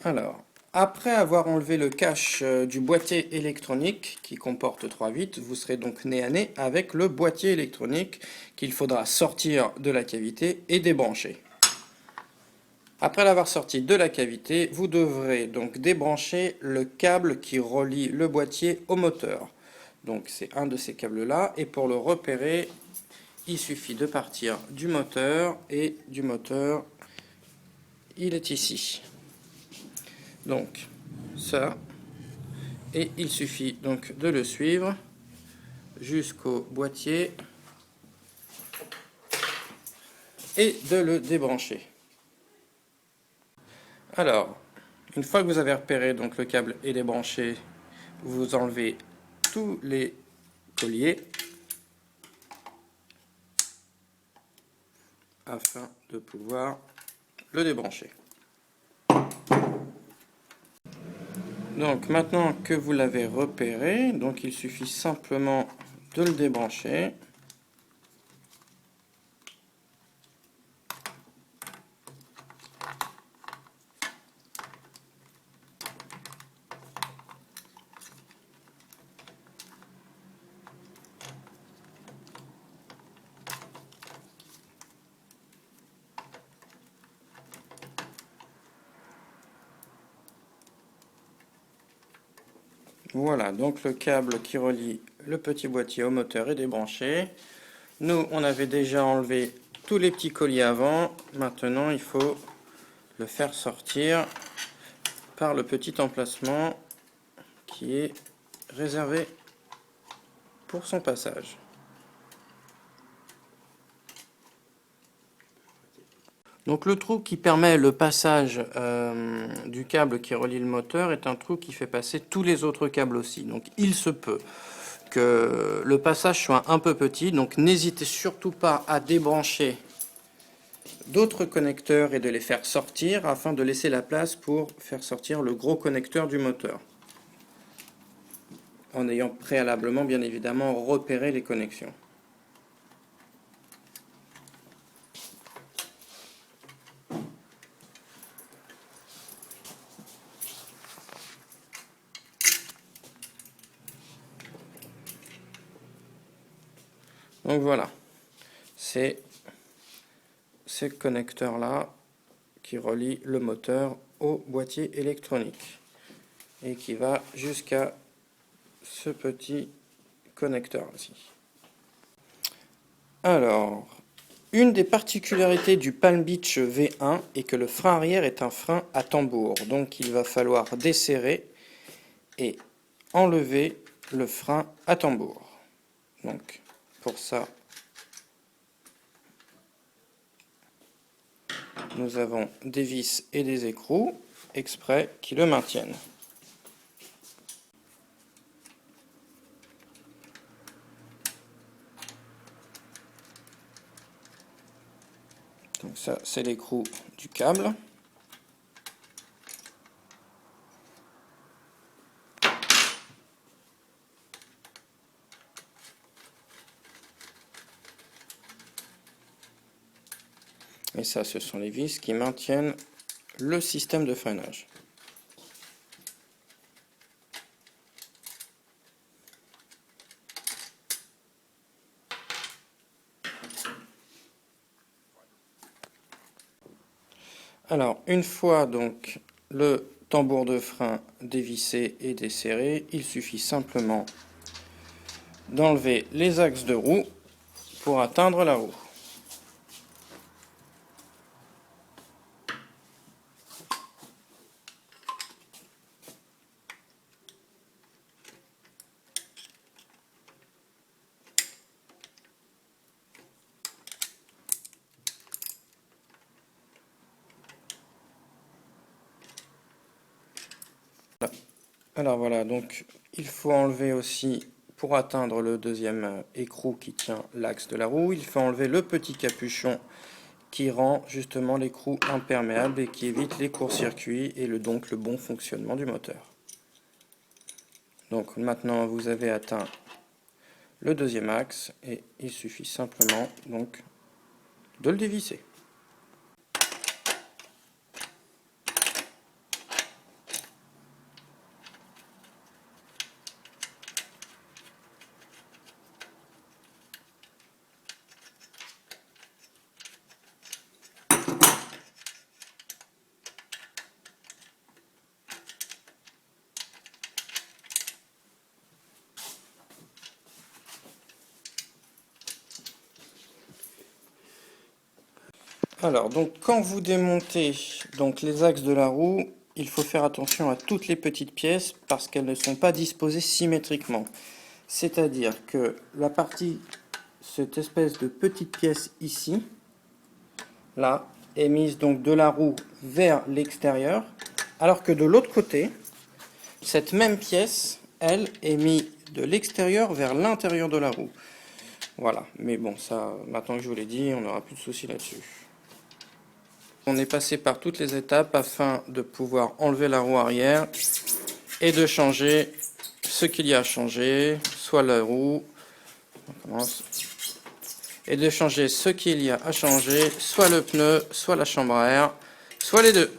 Alors, après avoir enlevé le cache du boîtier électronique qui comporte 3 vis, vous serez donc nez à nez avec le boîtier électronique qu'il faudra sortir de la cavité et débrancher. Après l'avoir sorti de la cavité, vous devrez donc débrancher le câble qui relie le boîtier au moteur. Donc c'est un de ces câbles-là, et pour le repérer, il suffit de partir du moteur, et du moteur, il est ici. Donc ça, et il suffit donc de le suivre jusqu'au boîtier et de le débrancher. Alors, une fois que vous avez repéré donc le câble est débranché, vous enlevez tous les colliers afin de pouvoir le débrancher. Donc maintenant que vous l'avez repéré, donc il suffit simplement de le débrancher. Voilà, donc le câble qui relie le petit boîtier au moteur est débranché. Nous, on avait déjà enlevé tous les petits colliers avant. Maintenant, il faut le faire sortir par le petit emplacement qui est réservé pour son passage. Donc le trou qui permet le passage du câble qui relie le moteur est un trou qui fait passer tous les autres câbles aussi. Donc il se peut que le passage soit un peu petit, donc n'hésitez surtout pas à débrancher d'autres connecteurs et de les faire sortir afin de laisser la place pour faire sortir le gros connecteur du moteur. En ayant préalablement bien évidemment repéré les connexions. Donc voilà, c'est ces connecteurs-là qui relient le moteur au boîtier électronique et qui va jusqu'à ce petit connecteur-ci. Alors, une des particularités du Palm Beach V1 est que le frein arrière est un frein à tambour. Donc il va falloir desserrer et enlever le frein à tambour. Donc pour ça, nous avons des vis et des écrous exprès qui le maintiennent. Donc ça, c'est l'écrou du câble. Et ça, ce sont les vis qui maintiennent le système de freinage. Alors, une fois donc le tambour de frein dévissé et desserré, il suffit simplement d'enlever les axes de roue pour atteindre la roue. Alors voilà, donc il faut enlever aussi, pour atteindre le deuxième écrou qui tient l'axe de la roue, il faut enlever le petit capuchon qui rend justement l'écrou imperméable et qui évite les courts-circuits et donc le bon fonctionnement du moteur. Donc maintenant vous avez atteint le deuxième axe et il suffit simplement donc de le dévisser. Alors, donc quand vous démontez donc les axes de la roue, il faut faire attention à toutes les petites pièces parce qu'elles ne sont pas disposées symétriquement. C'est-à-dire que la partie, cette espèce de petite pièce ici, là, est mise donc de la roue vers l'extérieur, alors que de l'autre côté, cette même pièce, elle, est mise de l'extérieur vers l'intérieur de la roue. Voilà, mais bon, ça, maintenant que je vous l'ai dit, on n'aura plus de soucis là-dessus. On est passé par toutes les étapes afin de pouvoir enlever la roue arrière et de changer ce qu'il y a à changer, soit la roue, on commence, et de changer ce qu'il y a à changer, soit le pneu, soit la chambre à air, soit les deux.